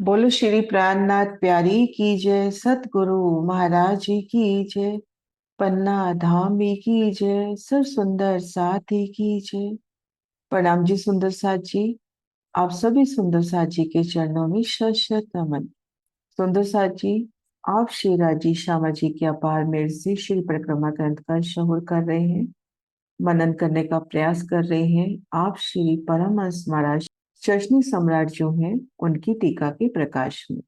बोलो श्री प्राणनाथ प्यारी की जय, सतगुरु महाराज जी की जय। पन्ना धाम जी की जय, सर सुंदर साथी की जय। प्रणाम जी सुंदर साथ जी। आप सभी सुंदर साथ जी के चरणों में शत शत नमन। सुंदर साथ जी, आप श्री राजी श्यामा जी की अपार मेहर से श्री परिक्रमा ग्रंथ का शहुर कर रहे हैं, मनन करने का प्रयास कर रहे हैं। आप श्री परमहंस महाराज शशनी सम्राट जो हैं उनकी टीका के प्रकाश में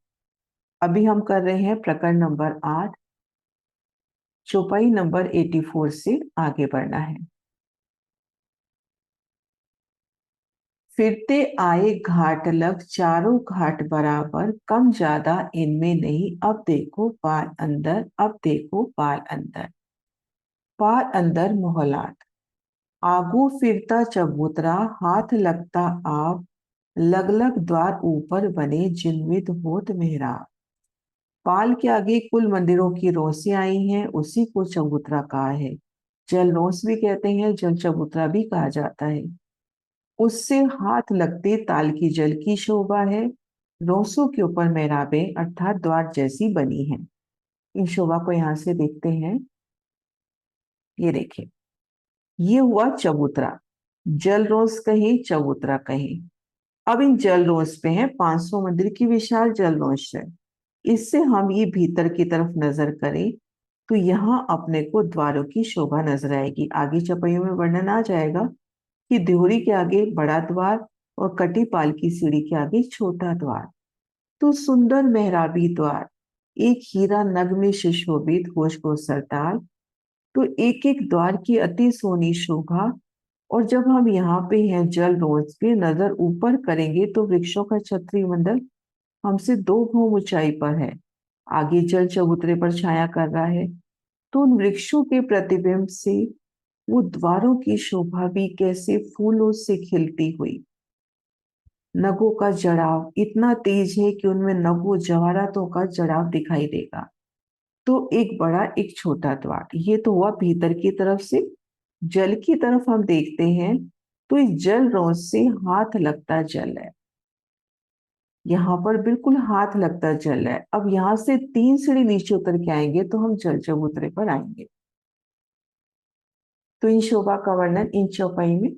अभी हम कर रहे हैं प्रकरण नंबर 8। चौपाई नंबर 84 से आगे बढ़ना है। फिरते आए घाट लग, चारों घाट बराबर, कम ज्यादा इनमें नहीं, अब देखो पार अंदर, अब देखो पार अंदर। पार अंदर मोहलात, आगू फिरता चबूतरा, हाथ लगता आप, लग लग द्वार ऊपर बने, जिनविद होत मेहराब। पाल के आगे कुल मंदिरों की रोशनी आई हैं, उसी को चबूतरा कहा है। जल रोस भी कहते हैं, जल चबूतरा भी कहा जाता है। उससे हाथ लगते ताल की जल की शोभा है। रोसों के ऊपर मेहराबें अर्थात द्वार जैसी बनी है। इन शोभा को यहाँ से देखते हैं। ये देखिए, ये हुआ चबूतरा। जल रोस कहीं, चबूतरा कहीं। अब इन जल रोस पे है 500 मंदिर की विशाल जल रोस है। इससे हम ये भीतर की तरफ नजर करें तो यहाँ अपने को द्वारों की शोभा नजर आएगी। आगे चौपाइयों में वर्णन आ जाएगा कि देहरी के आगे बड़ा द्वार और कटीपाल की सीढ़ी के आगे छोटा द्वार। तो सुंदर मेहराबी द्वार, एक हीरा नग में सुशोभित होश को सरताल। तो एक एक द्वार की अति सोनी शोभा। और जब हम यहाँ पे हैं जल रोज पे नजर ऊपर करेंगे तो वृक्षों का छत्री मंडल हमसे 2 भौम ऊंचाई पर है। आगे जल चबूतरे पर छाया कर रहा है। तो उन वृक्षों के प्रतिबिंब से वो द्वारों की शोभा भी कैसे फूलों से खिलती हुई। नगों का जड़ाव इतना तेज है कि उनमें नगों जवाहरातों का जड़ाव दिखाई देगा। तो एक बड़ा एक छोटा द्वार, ये तो हुआ भीतर की तरफ से। जल की तरफ हम देखते हैं तो इस जल रोज से हाथ लगता जल है। यहाँ पर बिल्कुल हाथ लगता जल है। अब यहाँ से 3 सीढ़ी नीचे उतर के आएंगे तो हम जल चबूतरे पर आएंगे। तो इन शोभा का वर्णन इन चौपाई में।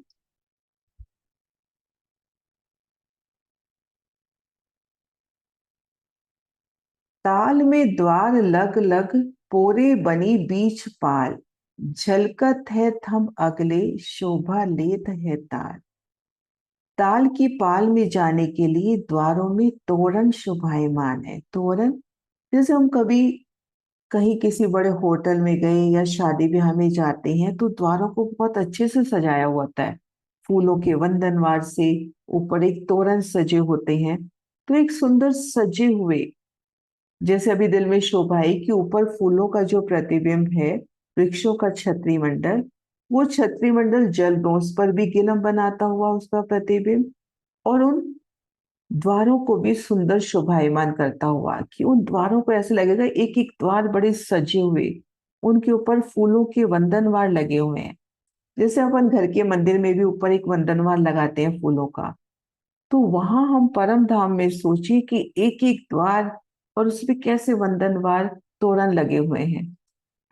ताल में द्वार लग लग, पोरे बनी बीच पाल, झलकत है थम अगले, शोभा लेत है ताल। ताल की पाल में जाने के लिए द्वारों में तोरण शोभायमान है। तोरण, जैसे हम कभी कहीं किसी बड़े होटल में गए या शादी ब्याह में जाते हैं तो द्वारों को बहुत अच्छे से सजाया हुआ होता है। फूलों के वंदनवार से ऊपर एक तोरण सजे होते हैं। तो एक सुंदर सजे हुए, जैसे अभी दिल में शोभा है कि ऊपर फूलों का जो प्रतिबिंब है, वृक्षों का छत्री मंडल, वो छत्री मंडल जल दोष पर भी गिलम बनाता हुआ उसका प्रतिबिंब, और उन द्वारों को भी सुंदर शोभायमान करता हुआ कि उन द्वारों को ऐसे लगेगा एक एक द्वार बड़े सजे हुए, उनके ऊपर फूलों के वंदनवार लगे हुए हैं। जैसे अपन घर के मंदिर में भी ऊपर एक वंदनवार लगाते हैं फूलों का। तो वहां हम परम धाम में सोचिए कि एक एक द्वार और उसमें कैसे वंदनवार तोरण लगे हुए हैं।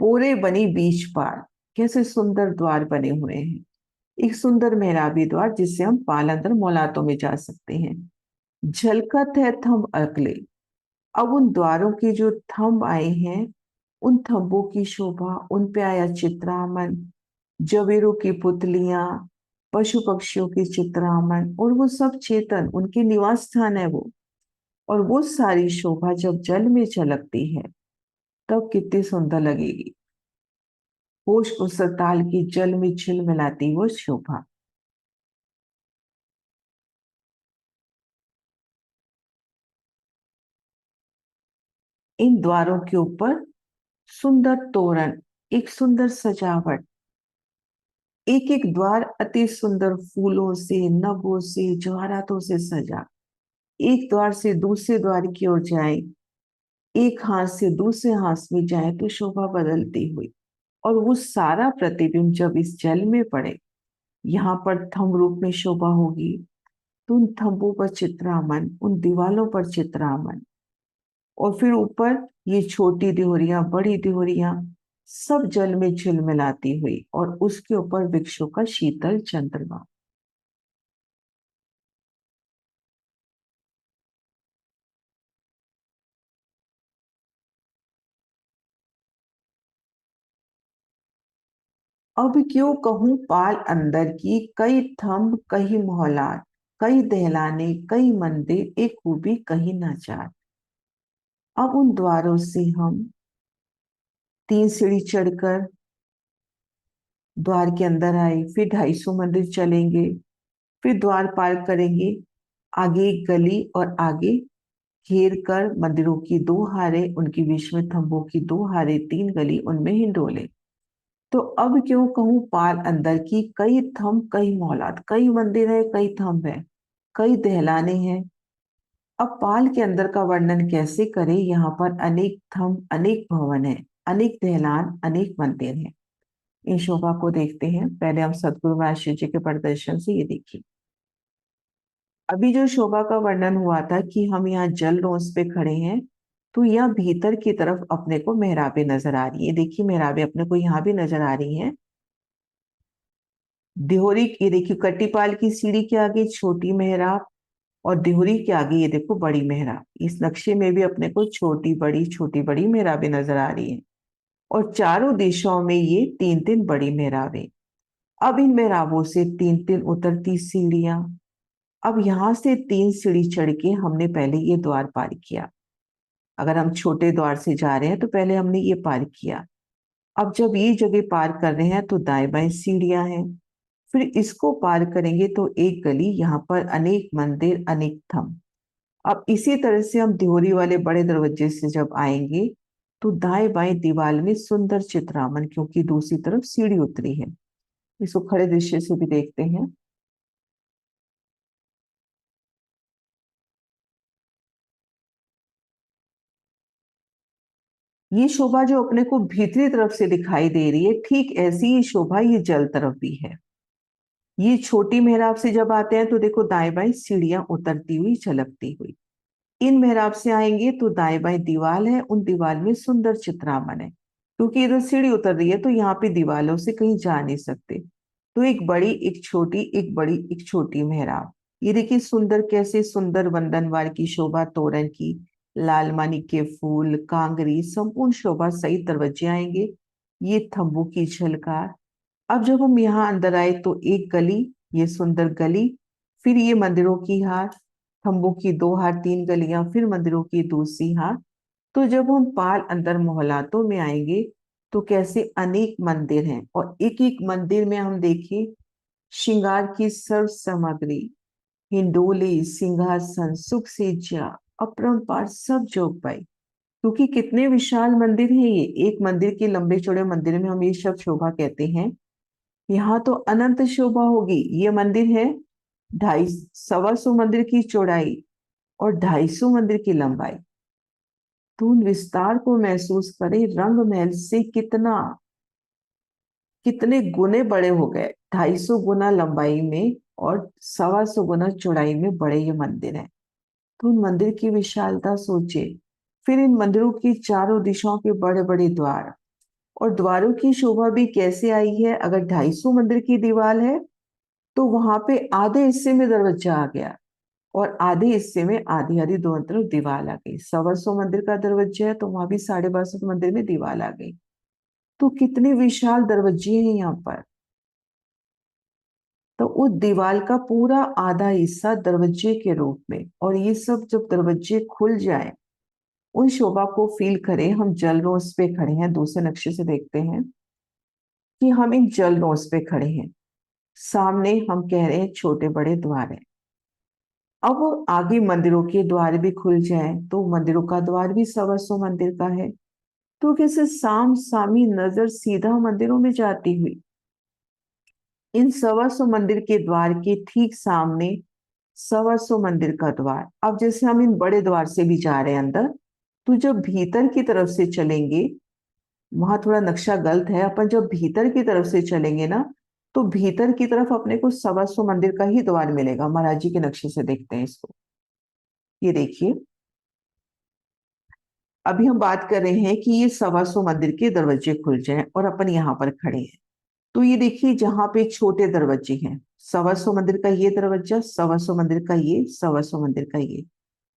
पूरे बनी बीच पार, कैसे सुंदर द्वार बने हुए हैं। एक सुंदर मेहराबी द्वार जिससे हम पालंदर मौलातों में जा सकते हैं। झलकत है थंब अगले। अब उन द्वारों के जो थंब आए हैं, उन थंबों की शोभा, उन पे आया चित्रामन, जवेरों की पुतलियां, पशु पक्षियों की चित्रामन, और वो सब चेतन उनके निवास स्थान है वो। और वो सारी शोभा जब जल में छलकती है तब कितनी सुंदर लगेगी। होश उस ताल की जल में झिलमिलाती वो शोभा। इन द्वारों के ऊपर सुंदर तोरण, एक सुंदर सजावट, एक एक द्वार अति सुंदर फूलों से, नगों से, जवाहरातों से सजा। एक द्वार से दूसरे द्वार की ओर जाए, एक हाथ से दूसरे हाथ में जाए तो शोभा बदलती हुई। और वो सारा प्रतिबिंब जब इस जल में पड़े, यहाँ पर थंब रूप में शोभा होगी, तो उन थंबों पर चित्रामन, उन दीवालों पर चित्रामन, और फिर ऊपर ये छोटी दिहोरियां, बड़ी दिहोरियां, सब जल में झिलमिलाती हुई, और उसके ऊपर वृक्षों का शीतल चंद्रमा। अब क्यों कहूं पाल अंदर की, कई थंब कई मोहलात, कई दहलाने कई मंदिर, एक खूबी कहीं ना जात। अब उन द्वारों से हम 3 सीढ़ी चढ़कर द्वार के अंदर आए, फिर 250 मंदिर चलेंगे, फिर द्वार पार करेंगे, आगे एक गली, और आगे घेर कर मंदिरों की 2 हारें, उनकी बीच में थंबों की 2 हारें, 3 गली, उनमें हिंडोले। तो अब क्यों कहूं पाल अंदर की, कई थंब कई मोहलात, कई मंदिर है, कई थंब है, कई दहलाने हैं। अब पाल के अंदर का वर्णन कैसे करें, यहाँ पर अनेक थंब, अनेक भवन है, अनेक दहलान, अनेक मंदिर हैं। इन शोभा को देखते हैं। पहले हम सदगुरु महाराज जी के प्रदर्शन से ये देखिए। अभी जो शोभा का वर्णन हुआ था कि हम यहाँ जल रोस पे खड़े हैं, तो यहाँ भीतर की तरफ अपने को मेहराबें नजर आ रही है। देखिए मेहराबें अपने को यहाँ भी नजर आ रही हैं। दिहोरी, ये देखिए कट्टीपाल की सीढ़ी के आगे छोटी मेहराब, और दिहोरी के आगे ये देखो बड़ी मेहराब। इस नक्शे में भी अपने को छोटी बड़ी मेहराबें नजर आ रही हैं, और चारों दिशाओं में ये 3 3 बड़ी मेहराबें। अब इन मेहराबों से 3 3 उतरती सीढ़ियां। अब यहां से 3 सीढ़ी चढ़ के हमने पहले ये द्वार पार किया। अगर हम छोटे द्वार से जा रहे हैं तो पहले हमने ये पार किया। अब जब ये जगह पार कर रहे हैं तो दाएं बाएं सीढ़ियां हैं। फिर इसको पार करेंगे तो एक गली, यहाँ पर अनेक मंदिर, अनेक थंब। अब इसी तरह से हम दिहोरी वाले बड़े दरवाजे से जब आएंगे तो दाएं बाएं दीवार में सुंदर चित्रामन, क्योंकि दूसरी तरफ सीढ़ी उतरी है। इसको खड़े दृश्य से भी देखते हैं। ये शोभा जो अपने को भीतरी तरफ से दिखाई दे रही है, ठीक ऐसी ही शोभा ये जल तरफ भी है। ये छोटी मेहराब से जब आते हैं तो देखो दाएं बाएं सीढ़ियां उतरती हुई, झलकती हुई। इन मेहराब से आएंगे तो दाएं बाएं दीवाल है, उन दीवाल में सुंदर चित्रामन है, क्योंकि इधर सीढ़ी उतर रही है तो यहाँ पे दीवालों से कहीं जा नहीं सकते। तो एक बड़ी, एक छोटी, एक बड़ी, एक छोटी मेहराब। ये देखिए सुंदर, कैसे सुंदर वंदनवार की शोभा, तोरण की, लाल मानी के फूल, कांगरी, संपूर्ण शोभा सहित दरवाजे आएंगे। ये थंबू की झलकार। अब जब हम यहाँ अंदर आए तो एक गली, ये सुंदर गली, फिर ये मंदिरों की हार, थंबों की 2 हार, 3 गलियां, फिर मंदिरों की दूसरी हार। तो जब हम पाल अंदर मोहल्लातों में आएंगे तो कैसे अनेक मंदिर हैं, और एक एक मंदिर में हम देखें श्रृंगार की सर्व सामग्री, हिंडोले, सिंहासन, सुख सेज्या, अपरंपार सब जोग पाई। क्योंकि कितने विशाल मंदिर हैं ये, एक मंदिर के लंबे चौड़े मंदिर में हम ये सब शोभा कहते हैं। यहाँ तो अनंत शोभा होगी। ये मंदिर है, ढाई 125 मंदिर की चौड़ाई और 250 मंदिर की लंबाई। तो उन विस्तार को महसूस करें, रंग महल से कितना, कितने गुने बड़े हो गए। 250 गुना लंबाई में और 125 गुना चौड़ाई में बड़े ये मंदिर है। तो उन मंदिर की विशालता सोचे। फिर इन मंदिरों की चारों दिशाओं के बड़े बड़े द्वार, और द्वारों की शोभा भी कैसे आई है। अगर 250 मंदिर की दीवार है तो वहां पे आधे हिस्से में दरवाजा आ गया, और आधे हिस्से में आधी आधी दोनों तरफ दीवार आ गई। 125 मंदिर का दरवाजा है तो वहां भी 62 मंदिर में दीवार आ गई। तो कितने विशाल दरवाजे हैं यहाँ पर। तो उस दीवार का पूरा आधा हिस्सा दरवाजे के रूप में, और ये सब जब दरवाजे खुल जाए, उन शोभा को फील करें। हम जल रोस पे खड़े हैं, दूसरे नक्शे से देखते हैं कि हम इन जल रोस पे खड़े हैं। सामने हम कह रहे हैं छोटे बड़े द्वार हैं। अब आगे मंदिरों के द्वार भी खुल जाए तो मंदिरों का द्वार भी 125 मंदिर का है। तो कैसे साम सामी नजर सीधा मंदिरों में जाती हुई, इन 125 मंदिर के द्वार के ठीक सामने 125 मंदिर का द्वार। अब जैसे हम इन बड़े द्वार से भी जा रहे हैं अंदर, तो जब भीतर की तरफ से चलेंगे, वहां थोड़ा नक्शा गलत है। अपन जब भीतर की तरफ से चलेंगे ना, तो भीतर की तरफ अपने को सवासो मंदिर का ही द्वार मिलेगा। महाराज जी के नक्शे से देखते हैं इसको। ये देखिए, अभी हम बात कर रहे हैं कि ये सवासो मंदिर के दरवाजे खुल जाएं और अपन यहाँ पर खड़े हैं। तो ये देखिए, जहां पे छोटे दरवाजे हैं, सवासो मंदिर का ये दरवाजा, सवासो मंदिर का ये, सवासो मंदिर का ये,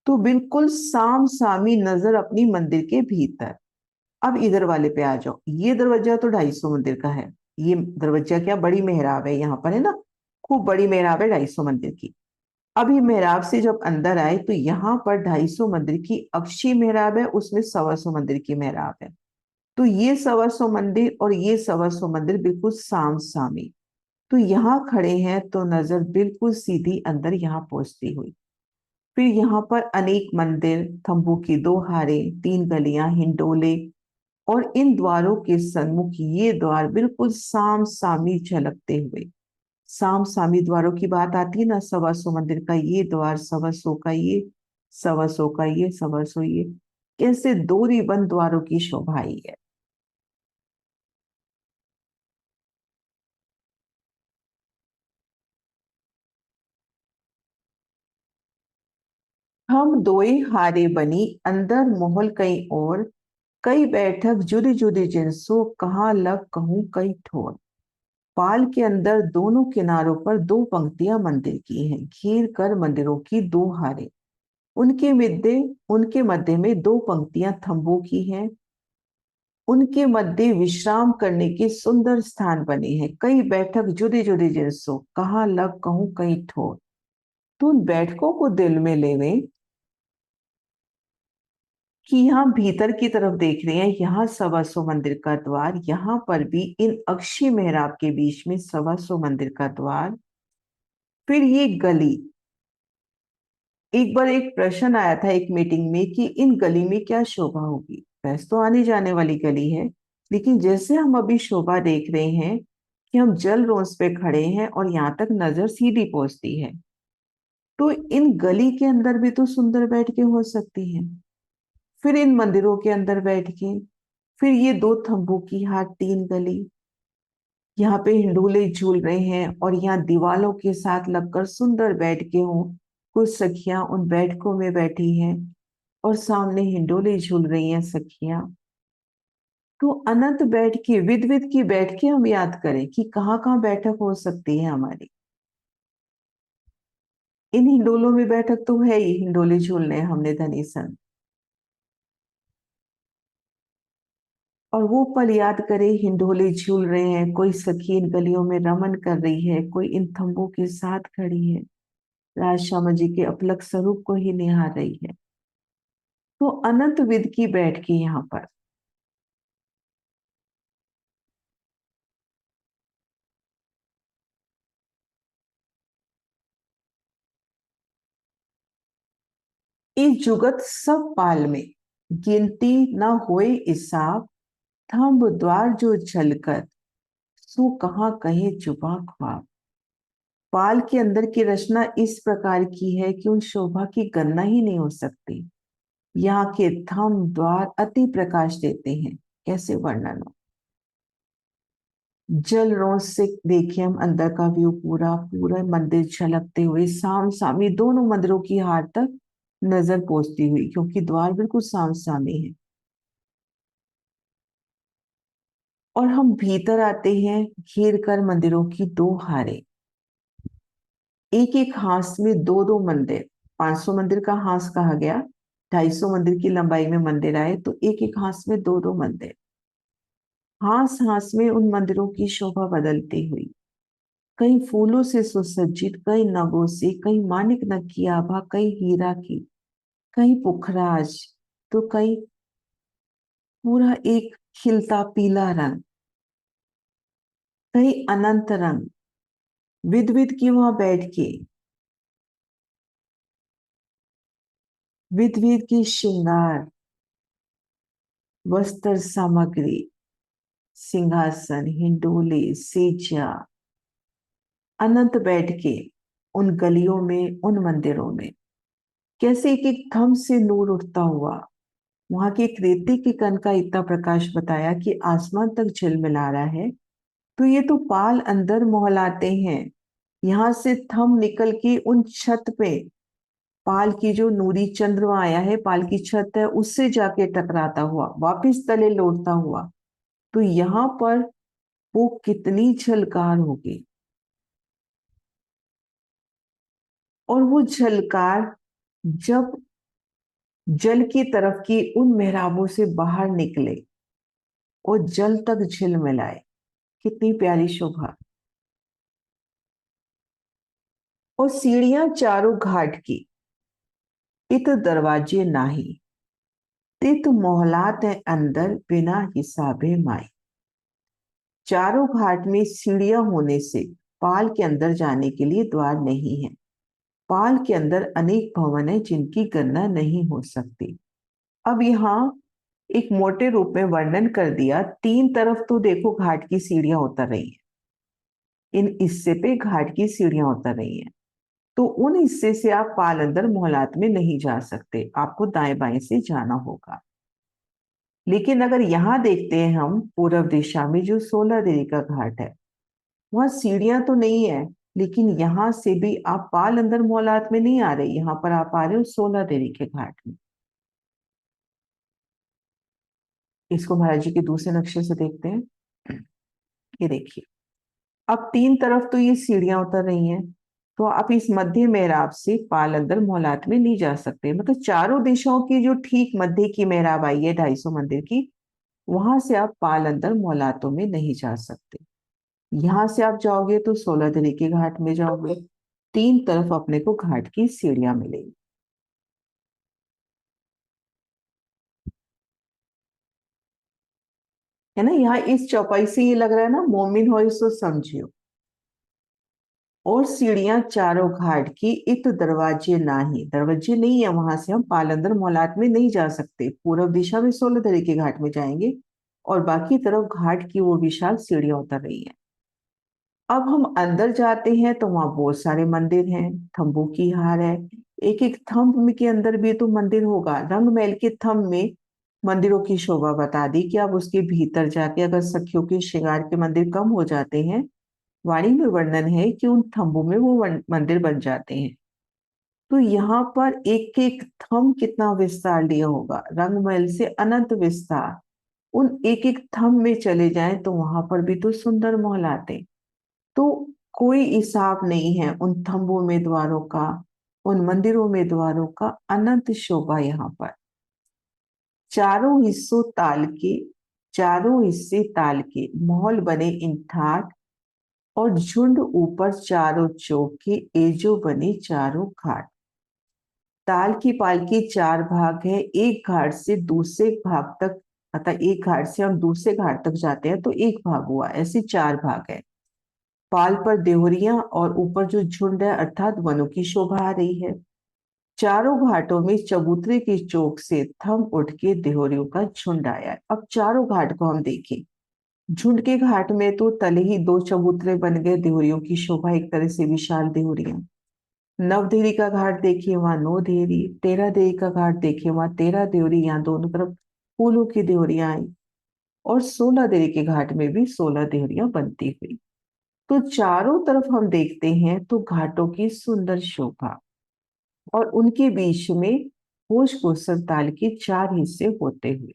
तो बिल्कुल साम सामी नजर अपनी मंदिर के भीतर। अब इधर वाले पे आ जाओ। ये दरवाजा तो 250 मंदिर का है। ये दरवाजा क्या, बड़ी मेहराब है यहाँ पर, है ना। खूब बड़ी मेहराब है 250 मंदिर की। अब ये मेहराब से जब अंदर आए तो यहाँ पर 250 मंदिर की अक्षी मेहराब है, उसमें 125 मंदिर की मेहराब है। तो ये 125 मंदिर और ये 125 मंदिर बिल्कुल साम सामी। तो यहाँ खड़े हैं तो नजर बिल्कुल सीधी अंदर यहाँ पहुंचती हुई। फिर यहाँ पर अनेक मंदिर, तंबू की 2 हारें, 3 गलियां, हिंडोले, और इन द्वारों के सन्मुख ये द्वार बिल्कुल साम सामी झलकते हुए। साम सामी द्वारों की बात आती है ना, 125 मंदिर का ये द्वार, 125 का ये, 125 का ये, 125 ये, कैसे दोहरी बंद द्वारों की शोभा ही है। हम दोए हारे बनी, अंदर मोहल कई और, कई बैठक जुदी जुदी जिनसो, कहाँ लग कहूँ कई ठोर। पाल के अंदर दोनों किनारों पर 2 पंक्तियां मंदिर की हैं, घेर कर मंदिरों की 2 हारें। उनके मध्य में 2 पंक्तियां थंबों की हैं। उनके मध्य विश्राम करने के सुंदर स्थान बने हैं। कई बैठक जुदे जुदे जिनसो, कहाँ लग कहूँ कहीं ठोर। तो उन बैठकों को दिल में लेवे कि यहाँ भीतर की तरफ देख रहे हैं, यहाँ 125 मंदिर का द्वार, यहाँ पर भी इन अक्षी मेहराब के बीच में 125 मंदिर का द्वार। फिर ये गली, एक बार एक प्रश्न आया था एक मीटिंग में कि इन गली में क्या शोभा होगी। वैसे तो आने जाने वाली गली है, लेकिन जैसे हम अभी शोभा देख रहे हैं कि हम जल रोज पे खड़े हैं और यहाँ तक नजर सीधी पहुंचती है, तो इन गली के अंदर भी तो सुंदर बैठ के हो सकती है। फिर इन मंदिरों के अंदर बैठ के, फिर ये 2 थंबों की हाथ 3 गली, यहाँ पे हिंडोले झूल रहे हैं और यहाँ दीवालों के साथ लगकर सुंदर बैठ के हों। कुछ सखियां उन बैठकों में बैठी हैं और सामने हिंडोले झूल रही हैं सखियां। तो अनंत बैठ के, विद विद की बैठ के हम याद करें कि कहाँ कहाँ बैठक हो सकती है हमारी। इन हिंडोलों में बैठक तो है ही, हिंडोले झूलने हमने धनी सन। और वो पल याद करें, हिंडोले झूल रहे हैं, कोई सखी इन गलियों में रमन कर रही है, कोई इन थंबों के साथ खड़ी है, राज श्यामा जी के अपलक स्वरूप को ही निहार रही है। तो अनंत विद की बैठ के यहाँ पर इस जुगत सब पाल में, गिनती न होए हिसाब, थंब द्वार जो झलकर, सो कहाँ कहे जुबा ख्वाब। पाल के अंदर की रचना इस प्रकार की है कि उन शोभा की गणना ही नहीं हो सकती। यहाँ के थंब द्वार अति प्रकाश देते हैं, कैसे वर्णन हो। जल रोज से देखिए हम अंदर का व्यू, पूरा पूरा मंदिर झलकते हुए साम सामी दोनों मंदिरों की हार तक नजर पहुंचती हुई, क्योंकि द्वार बिल्कुल साम सामी है। और हम भीतर आते हैं, घेर कर मंदिरों की 2 हारें, एक एक हांस में 2 2 मंदिर। 500 मंदिर का हांस कहा गया, 250 मंदिर की लंबाई में मंदिर आए तो एक एक हांस में 2 2 मंदिर। हांस हांस में उन मंदिरों की शोभा बदलती हुई, कई फूलों से सुसज्जित, कई नगों से, कई मानिक नग की आभा, कई हीरा की, कई पुखराज, तो कई पूरा एक खिलता पीला रंग, कई अनंत रंग। विद विद की वहां बैठ के, विद विद की श्रृंगार, वस्त्र सामग्री, सिंहासन, हिंडोले, सेजा, अनंत बैठ के उन गलियों में, उन मंदिरों में, कैसे एक एक थंब से नूर उठता हुआ। वहां के एक रेती के कण का इतना प्रकाश बताया कि आसमान तक झिलमिला रहा है। तो ये तो पाल अंदर मोहलाते हैं। यहां से थंब निकल के उन छत पे, पाल की जो नूरी चंद्रमा आया है, पाल की छत है, उससे जाके टकराता हुआ वापस तले लौटता हुआ। तो यहां पर वो कितनी झलकार होगी। और वो झलकार जब जल की तरफ की उन मेहराबों से बाहर निकले और जल तक झिलमिलाए, कितनी प्यारी शोभा। और सीढ़ियां चारों घाट की, इत दरवाजे नाही, तित मोहलात है अंदर बिना हिसाबे माई। चारों घाट में सीढ़ियां होने से पाल के अंदर जाने के लिए द्वार नहीं है। पाल के अंदर अनेक भवन है जिनकी गणना नहीं हो सकती। अब यहाँ एक मोटे रूप में वर्णन कर दिया। तीन तरफ तो देखो घाट की सीढ़ियां उतर रही हैं, इन हिस्से पे घाट की सीढ़ियां उतर रही हैं। तो उन हिस्से से आप पाल अंदर मोहलात में नहीं जा सकते, आपको दाएं बाएं से जाना होगा। लेकिन अगर यहाँ देखते हैं हम पूर्व दिशा में जो 16 देवी का घाट है, वहां सीढ़ियां तो नहीं है, लेकिन यहां से भी आप पाल अंदर मोहलात में नहीं आ रहे, यहाँ पर आप आ रहे हो 16 देवी के घाट में। इसको महाराज जी के दूसरे नक्शे से देखते हैं। ये देखिए, अब तीन तरफ तो ये सीढ़ियां उतर रही हैं, तो आप इस मध्य मेहराब से पाल अंदर मोहलात में नहीं जा सकते। मतलब चारों दिशाओं की जो ठीक मध्य की मेहराब आई है 250 मंदिर की, वहां से आप पाल अंदर मोहलातों में नहीं जा सकते। यहां से आप जाओगे तो 16 तरीके घाट में जाओगे, तीन तरफ अपने को घाट की सीढ़ियां मिलेगी। है ना, यहाँ इस चौपाई से ये लग रहा है ना, मोमिन हो इसको समझियो। और सीढ़ियां चारों घाट की, इत दरवाजे नाही, दरवाजे नहीं है, वहां से हम पालंदर मौलाद में नहीं जा सकते। पूर्व दिशा में 16 तरीके घाट में जाएंगे और बाकी तरफ घाट की वो विशाल सीढ़ियां उतर रही है। अब हम अंदर जाते हैं तो वहां बहुत सारे मंदिर हैं, थंबों की हार है। एक एक थंब में के अंदर भी तो मंदिर होगा। रंग महल के थंब में मंदिरों की शोभा बता दी कि अब उसके भीतर जाके अगर सखियों के श्रृंगार के मंदिर कम हो जाते हैं, वाणी में वर्णन है कि उन थंबों में वो मंदिर बन जाते हैं। तो यहाँ पर एक एक थंब कितना विस्तार लिया होगा, रंगमहल से अनंत विस्तार। उन एक एक थंब में चले जाएं तो वहां पर भी तो सुंदर महल आते। तो कोई हिसाब नहीं है उन थंबों में द्वारों का, उन मंदिरों में द्वारों का। अनंत शोभा यहाँ पर। चारों हिस्सों ताल के, चारों हिस्से ताल के महल बने इन ठाट, और झुंड ऊपर चारों चौके, एजो बने चारों घाट। ताल की पाल के चार भाग है, एक घाट से दूसरे भाग तक, अतः एक घाट से हम दूसरे घाट तक जाते हैं तो एक भाग हुआ, ऐसे चार भाग है। पाल पर देहरियां और ऊपर जो झुंड है अर्थात वनों की शोभा आ रही है। चारों घाटों में चबूतरे की चौक से थम उठ के देहरियों का झुंड आया है। अब चारों घाट को हम देखें, झुंड के घाट में तो तले ही दो चबूतरे बन गए, देहरियों की शोभा एक तरह से विशाल देहरियां। नव देहरी का घाट देखिए, वहां नौ देहरी। 13 देहरी का घाट देखिए, वहां 13 देहरी, यहाँ दोनों तरफ फूलों की देहरियां आई। और 16 देहरी के घाट में भी 16 देहरियां बनती हुई। तो चारों तरफ हम देखते हैं तो घाटों की सुंदर शोभा, और उनके बीच में होश कोसर ताल के चार हिस्से होते हुए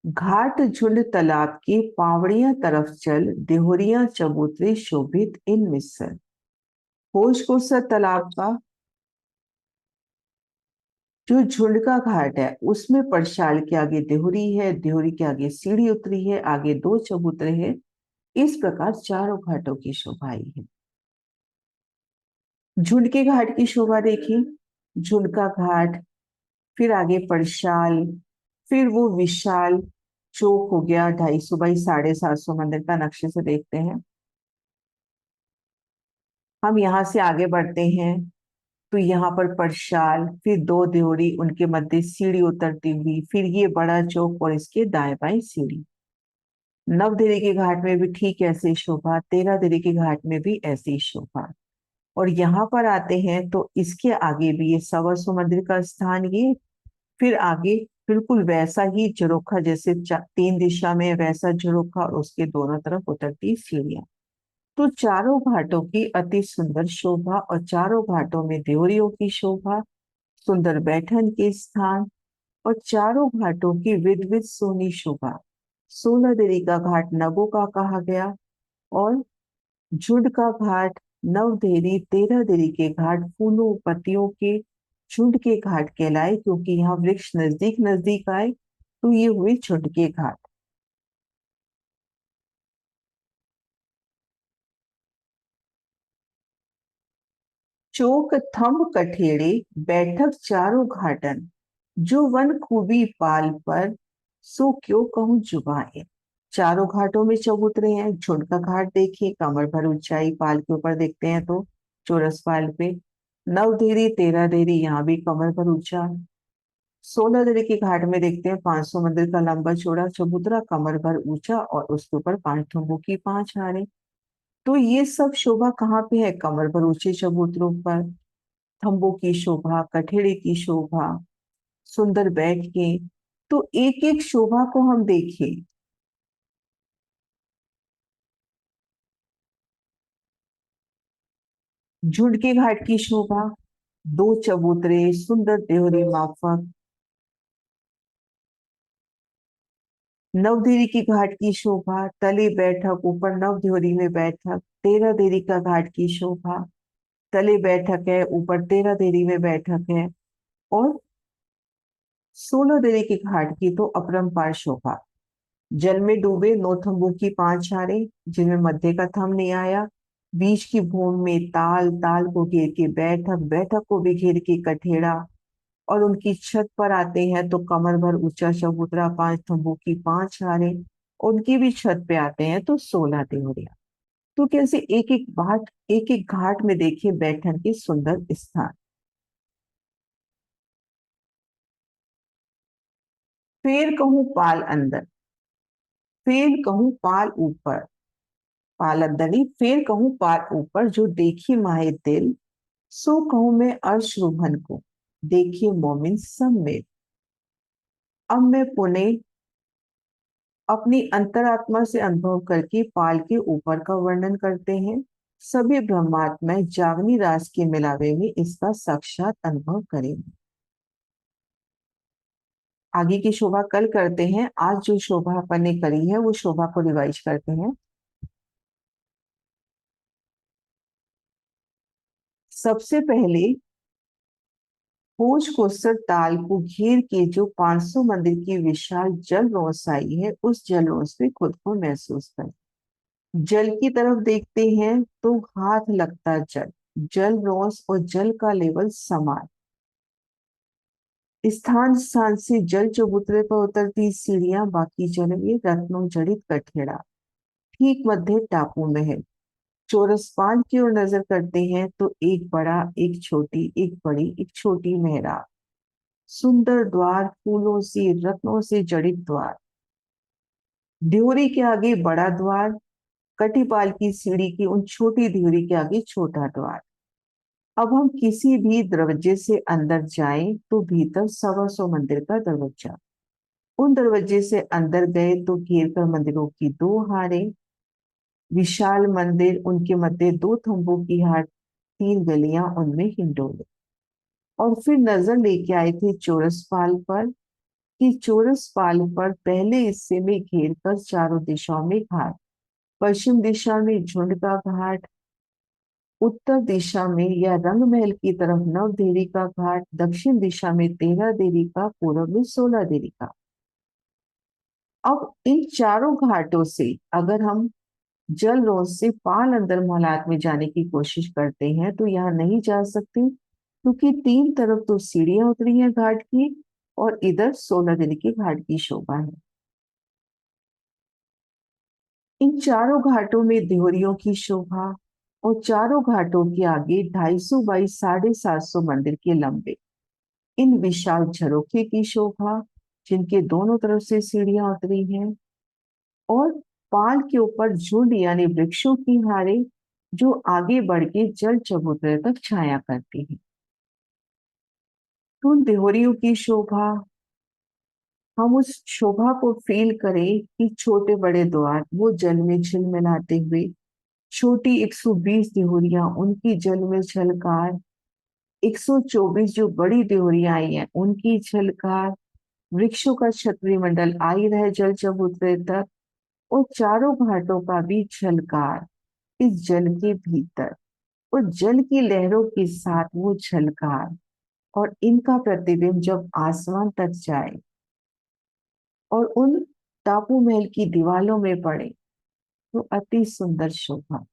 घाट झुंड तालाब की पावड़ियां तरफ चल, देहरियां चबूतरे शोभित इन मिसल। होश कोसर तालाब का जो झुंड का घाट है उसमें परशाल के आगे देहरी है, देहरी के आगे सीढ़ी उतरी है, आगे दो चबूतरे हैं। इस प्रकार चारों घाटों की शोभा आई है। झुंड के घाट की शोभा देखी, झुंड का घाट, फिर आगे परशाल, फिर वो विशाल चौक हो गया। 250 बाई 750 मंदिर का नक्शे से देखते हैं। हम यहाँ से आगे बढ़ते हैं तो यहाँ पर परशाल, फिर दो देहरी, उनके मध्य सीढ़ी उतरती हुई, फिर ये बड़ा चौक और इसके दाएं बाएं सीढ़ी। नवदेहरी के घाट में भी ठीक ऐसी शोभा, 13 देहरी के घाट में भी ऐसी शोभा। और यहाँ पर आते हैं तो इसके आगे भी ये 125 मंदिर का स्थान, ये फिर आगे बिल्कुल वैसा ही झरोखा, जैसे तीन दिशा में वैसा झरोखा और उसके दोनों तरफ उतरती सीढ़ियां। तो चारों घाटों की अति सुंदर शोभा, और चारों घाटों में देवरियों की शोभा, सुंदर बैठन के स्थान, और चारों घाटों की विधविध सोनी शोभा। 16 देरी का घाट नगों का कहा गया, और झुंड का घाट नवदेरी, 13 देरी के घाट फूलों पत्तियों के झुंड के घाट कहलाए, क्योंकि यहाँ वृक्ष नजदीक नजदीक आए, तो ये हुए झुंड के घाट। चौक थंब कठेड़े बैठक चारों घाटन, जो वन खूबी पाल पर, सो क्यों कहूँ जुबान। चारों घाटों में चबूतरे हैं। झुंड का घाट देखिए, कमर भर ऊंचाई, पाल के ऊपर देखते हैं तो चौरस पाल पे। नव देरी 13 देरी, यहाँ भी कमर भर ऊंचा। 16 देरी के घाट में देखते हैं 500 मंदिर का लंबा चौड़ा चबूतरा, कमर भर ऊंचा, और उसके ऊपर 5 थंबों की 5 हारे। तो ये सब शोभा कहाँ पे है? कमर भर ऊंचे चबूतरों पर, थंबों की शोभा, कठेड़े की शोभा, सुंदर बैठ के। तो एक एक शोभा को हम देखें। झुंड के घाट की शोभा, दो चबूतरे, सुंदर देहरी माफक। नवदेरी की घाट की शोभा, तले बैठक, ऊपर नव देहरी में बैठक। 13 देरी का घाट की शोभा, तले बैठक है, ऊपर 13 देरी में बैठक है। और 16 देरी के घाट की तो अपरंपार शोभा। जल में डूबे नौ थंबों की 5 हारे, जिनमें मध्य का थंब नहीं आया। बीच की भूमि में ताल, ताल को घेर के बैठक, बैठक को भी घेर के कठेड़ा, और उनकी छत पर आते हैं तो कमर भर ऊंचा चबूतरा, 5 थंबों की 5 हारे। उनकी भी छत पे आते हैं तो 16 देवरिया। तो कैसे एक एक घाट, एक एक घाट में देखिए बैठन के सुंदर स्थान। फिर कहूं पाल अंदर, फिर कहूं पाल ऊपर, पाल अंदर नहीं, फिर कहूं पाल ऊपर, जो देखी माहे दिल, सो कहूं मैं अर्श रुबन को, देखिए मोमिन सब में। अब मैं पुनः अपनी अंतरात्मा से अनुभव करके पाल के ऊपर का वर्णन करते हैं। सभी ब्रह्मात्माएं जागनी रास के मिलावे में इसका साक्षात अनुभव करेंगे। आगे की शोभा कल करते हैं, आज जो शोभा अपन ने करी है वो शोभा को रिवाइज करते हैं। सबसे पहले भोज कोसर ताल को घेर के जो 500 मंदिर की विशाल जल रोसाई है, उस जल रोस पे खुद को महसूस करें। जल की तरफ देखते हैं तो हाथ लगता जल, जल रोस और जल का लेवल समान। स्थान स्थान से जल चबूतरे पर उतरती सीढ़ियां, बाकी जल ये रत्नों जड़ित कठेड़ा। ठीक मध्य टापू महल। चौरसपाल की ओर नजर करते हैं तो एक बड़ा, एक छोटी, एक बड़ी, एक छोटी मेहराब। सुंदर द्वार, फूलों से रत्नों से जड़ित द्वार। ड्योरी के आगे बड़ा द्वार, कटिपाल की सीढ़ी की उन छोटी ड्योरी के आगे छोटा द्वार। अब हम किसी भी दरवाजे से अंदर जाएं तो भीतर 125 मंदिर का दरवाजा। उन दरवाजे से अंदर गए तो घेर कर मंदिरों की दो हारें, विशाल मंदिर, उनके मध्य दो थंबों की हार, तीन गलियां, उनमें हिंडोले। और फिर नजर लेके आए थे चौरसपाल पर, कि चौरसपाल पर पहले हिस्से में घेर कर चारों दिशाओं में घाट। पश्चिम दिशा में झुंड का घाट, उत्तर दिशा में या रंग महल की तरफ 9 देरी का घाट, दक्षिण दिशा में 13 देरी का, पूर्व में 16 देरी का। अब इन चारों घाटों से अगर हम जल रोज से पाल अंदर मोहलात में जाने की कोशिश करते हैं तो यहाँ नहीं जा सकते, क्योंकि तीन तरफ तो सीढ़ियां उतरी हैं घाट की, और इधर 16 दिन की घाट की शोभा है। इन चारों घाटों में देहरियों की शोभा, और चारों घाटों के आगे 250 बाई 750 मंदिर के लंबे इन विशाल झरोखे की शोभा, जिनके दोनों तरफ से सीढ़ियां उतरी हैं। और पाल के ऊपर झुंड यानी वृक्षों की हारे, जो आगे बढ़ के जल चबूतरे तक छाया करती है। तो उन देहरियों की शोभा, हम उस शोभा को फील करें कि छोटे बड़े द्वार वो जल में झिलमिलाते हुए, छोटी 120 देहुरियां उनकी जल में झलकार, 124 जो बड़ी देहुरियां आई हैं उनकी झलकार, वृक्षों का छतरी मंडल आई रहे जल जब उतरे तक, और चारों घाटों का भी झलकार इस जल के भीतर, और जल की लहरों के साथ वो झलकार, और इनका प्रतिबिंब जब आसमान तक जाए और उन टापू महल की दीवालों में पड़े तो अति सुंदर शोभा।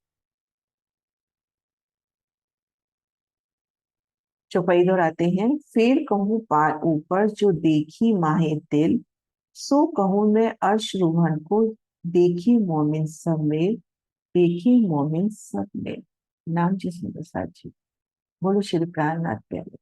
चौपाई दोहराते हैं। फिर कहूँ पार ऊपर जो देखी माहे दिल, सो कहूँ मैं अर्श रूहन को, देखी मोमिन सब में, देखी मोमिन सब में। नाम जी सुंदर साथ जी। बोलो श्री प्राणनाथ प्यारे।